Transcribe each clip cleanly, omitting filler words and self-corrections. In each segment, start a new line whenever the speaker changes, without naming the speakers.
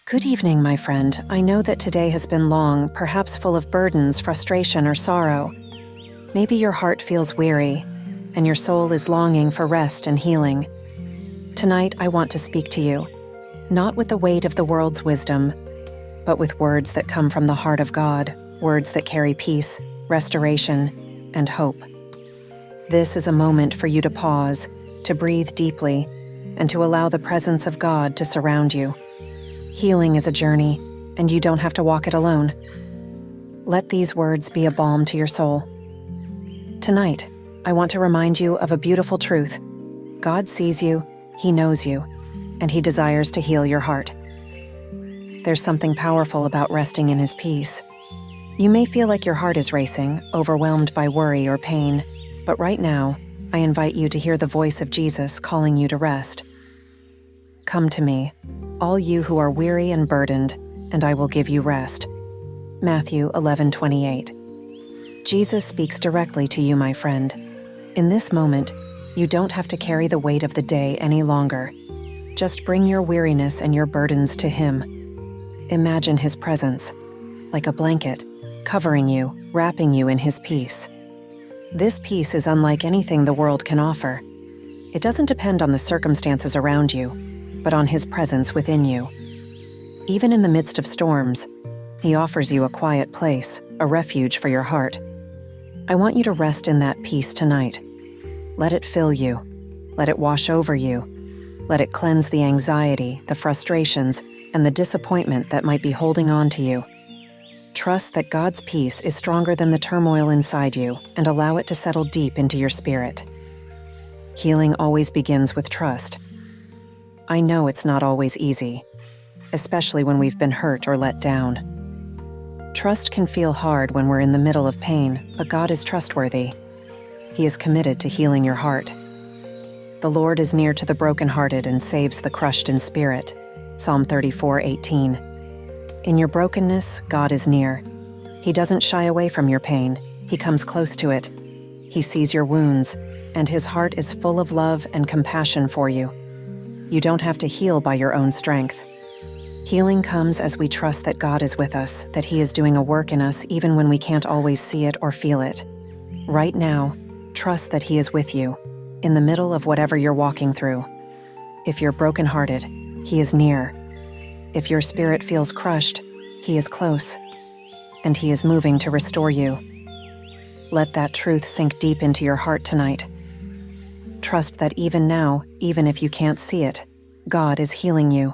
Good evening, my friend. I know that today has been long, perhaps full of burdens, frustration, or sorrow. Maybe your heart feels weary, and your soul is longing for rest and healing. Tonight, I want to speak to you, not with the weight of the world's wisdom, but with words that come from the heart of God, words that carry peace, restoration, and hope. This is a moment for you to pause, to breathe deeply, and to allow the presence of God to surround you. Healing is a journey, and you don't have to walk it alone. Let these words be a balm to your soul. Tonight, I want to remind you of a beautiful truth. God sees you, He knows you, and He desires to heal your heart. There's something powerful about resting in His peace. You may feel like your heart is racing, overwhelmed by worry or pain, but right now, I invite you to hear the voice of Jesus calling you to rest. Come to me, all you who are weary and burdened, and I will give you rest. Matthew 11:28. Jesus speaks directly to you, my friend. In this moment, you don't have to carry the weight of the day any longer. Just bring your weariness and your burdens to Him. Imagine His presence, like a blanket, covering you, wrapping you in His peace. This peace is unlike anything the world can offer. It doesn't depend on the circumstances around you, but on His presence within you. Even in the midst of storms, He offers you a quiet place, a refuge for your heart. I want you to rest in that peace tonight. Let it fill you. Let it wash over you. Let it cleanse the anxiety, the frustrations, and the disappointment that might be holding on to you. Trust that God's peace is stronger than the turmoil inside you, and allow it to settle deep into your spirit. Healing always begins with trust. I know it's not always easy, especially when we've been hurt or let down. Trust can feel hard when we're in the middle of pain, but God is trustworthy. He is committed to healing your heart. The Lord is near to the brokenhearted and saves the crushed in spirit. Psalm 34:18. In your brokenness, God is near. He doesn't shy away from your pain. He comes close to it. He sees your wounds, and His heart is full of love and compassion for you. You don't have to heal by your own strength. Healing comes as we trust that God is with us, that He is doing a work in us even when we can't always see it or feel it. Right now, trust that He is with you, in the middle of whatever you're walking through. If you're brokenhearted, He is near. If your spirit feels crushed, He is close, and He is moving to restore you. Let that truth sink deep into your heart tonight. Trust that even now, even if you can't see it, God is healing you.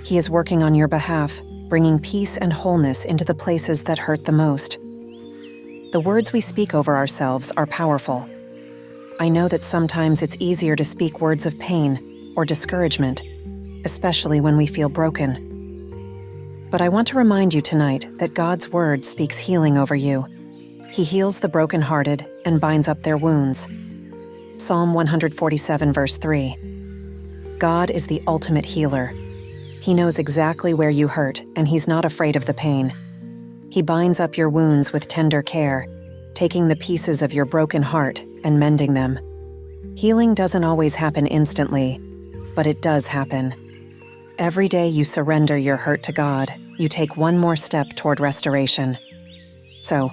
He is working on your behalf, bringing peace and wholeness into the places that hurt the most. The words we speak over ourselves are powerful. I know that sometimes it's easier to speak words of pain or discouragement, especially when we feel broken. But I want to remind you tonight that God's word speaks healing over you. He heals the brokenhearted and binds up their wounds. Psalm 147 verse 3. God is the ultimate healer. He knows exactly where you hurt, and He's not afraid of the pain. He binds up your wounds with tender care, taking the pieces of your broken heart and mending them. Healing doesn't always happen instantly, but it does happen. Every day you surrender your hurt to God, you take one more step toward restoration. So,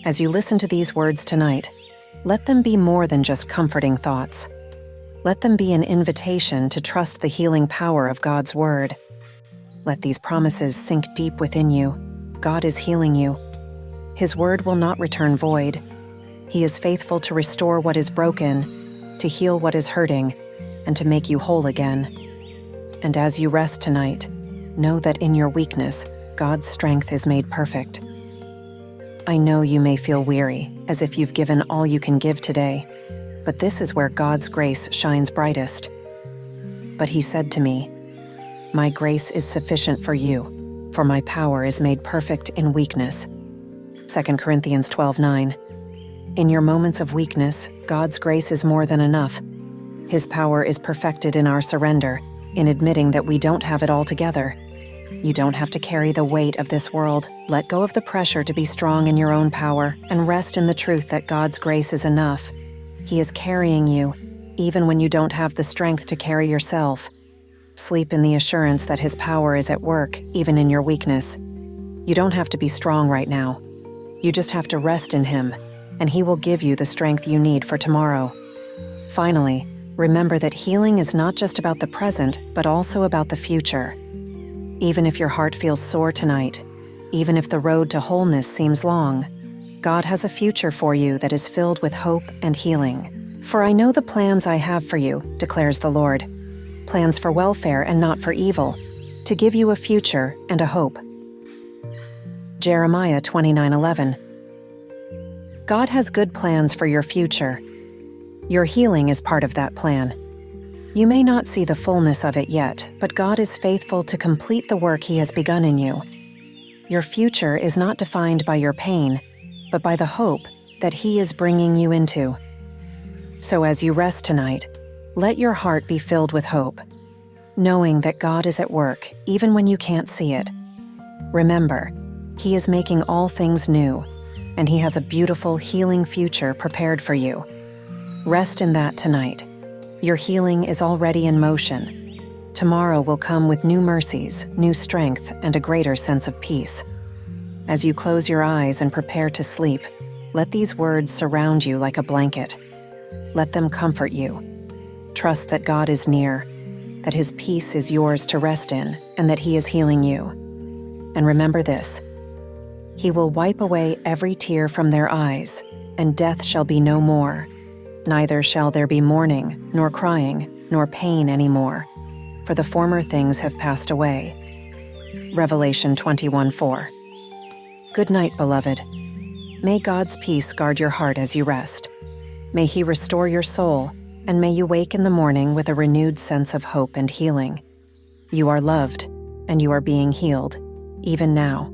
as you listen to these words tonight, let them be more than just comforting thoughts. Let them be an invitation to trust the healing power of God's word. Let these promises sink deep within you. God is healing you. His word will not return void. He is faithful to restore what is broken, to heal what is hurting, and to make you whole again. And as you rest tonight, know that in your weakness, God's strength is made perfect. I know you may feel weary, as if you've given all you can give today, but this is where God's grace shines brightest. But He said to me, "My grace is sufficient for you, for my power is made perfect in weakness." 2 Corinthians 12:9. In your moments of weakness, God's grace is more than enough. His power is perfected in our surrender, in admitting that we don't have it all together. You don't have to carry the weight of this world. Let go of the pressure to be strong in your own power and rest in the truth that God's grace is enough. He is carrying you, even when you don't have the strength to carry yourself. Sleep in the assurance that His power is at work, even in your weakness. You don't have to be strong right now. You just have to rest in Him, and He will give you the strength you need for tomorrow. Finally, remember that healing is not just about the present, but also about the future. Even if your heart feels sore tonight, even if the road to wholeness seems long, God has a future for you that is filled with hope and healing. For I know the plans I have for you, declares the Lord. Plans for welfare and not for evil, to give you a future and a hope. Jeremiah 29:11. God has good plans for your future. Your healing is part of that plan. You may not see the fullness of it yet, but God is faithful to complete the work He has begun in you. Your future is not defined by your pain, but by the hope that He is bringing you into. So as you rest tonight, let your heart be filled with hope, knowing that God is at work even when you can't see it. Remember, He is making all things new, and He has a beautiful, healing future prepared for you. Rest in that tonight. Your healing is already in motion. Tomorrow will come with new mercies, new strength, and a greater sense of peace. As you close your eyes and prepare to sleep, let these words surround you like a blanket. Let them comfort you. Trust that God is near, that His peace is yours to rest in, and that He is healing you. And remember this: He will wipe away every tear from their eyes, and death shall be no more. Neither shall there be mourning, nor crying, nor pain anymore, for the former things have passed away. Revelation 21:4. Good night, beloved. May God's peace guard your heart as you rest. May He restore your soul, and may you wake in the morning with a renewed sense of hope and healing. You are loved, and you are being healed, even now.